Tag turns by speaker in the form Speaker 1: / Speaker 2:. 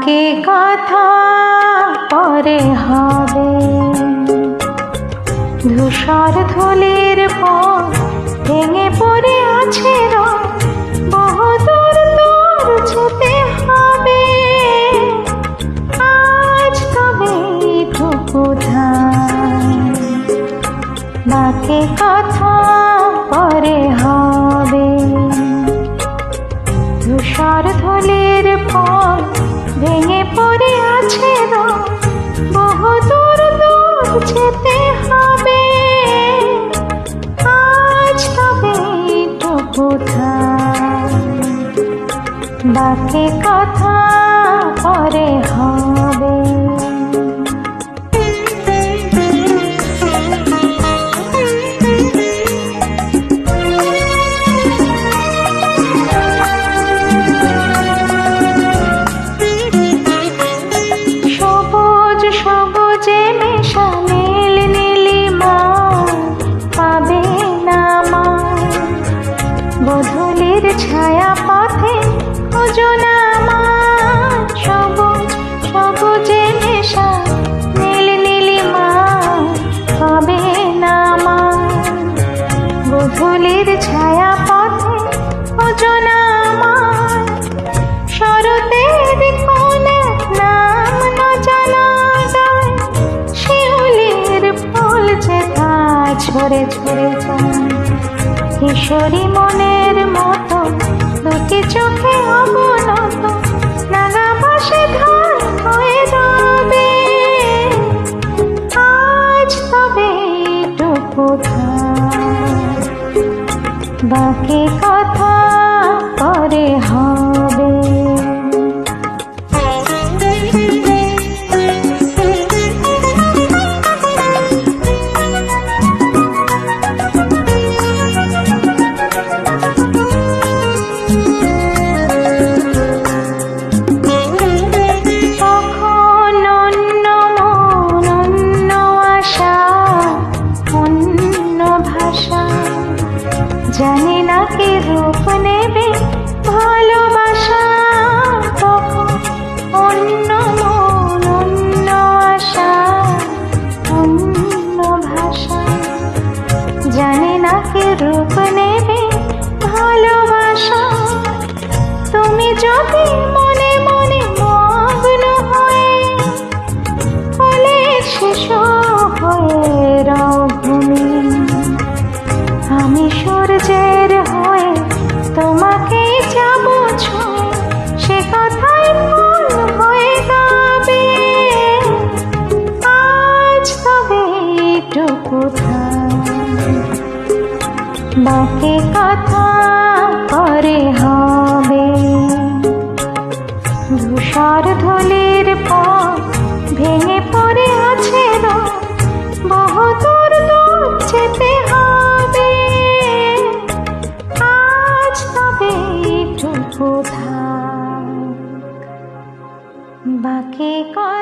Speaker 1: বাকি কথা পরে হবে। ধূসর ধুলির পর ভেঙে পড়ে আছে বহুদূর দূর যেতে হবে। আজ তবে কোথায় বাকি কথা পরে হবে। ধূসর ধুলির পর ভেঙে পড়ে আছে বহুদূর দূর যেতে হবে। আজ তবে কোথায় বাকি কথা পরে হবে। বধূলির ছায়া পথে ওজনা আমার, সবুজ সবুজে নেশা নীল নীলিমা পাবে না আমার। বধূলির ছায়া পথে ওজনা আমার, শরতের কোন নাম ন জানা যায়। শিউলির ফুল যেথা ঝরে ঝরে যায়। কিশোরী মনের মতো দুটি চোখে অবনত নাগা পাশে ধার হয়ে যাবে। আজ তবে কোথায় বাকি কথা পরে হবে। জানি না কি রূপ নেবে ভালোবাসা, তখন অন্য মন অন্য আশা অন্য ভাষা। জানি না কি রূপ নেবে ভালোবাসা। তুমি যদি মনে মনে মগ্ন হয়ে ফুলের শিশু হয়ে রও ভূমি, আমি সূর্যের হয়ে তোমাকে যাব ছুঁয়ে, সে কথাই ফুল হয়ে গাবে। আজ তবে কোথায় বাকি কথা পরে হবে। ধূসর ধুলির পর ভেঙে পড়ে আছে বহুদূর দূর যেতে হবে। আজ তবে কোথায় বাকি কথা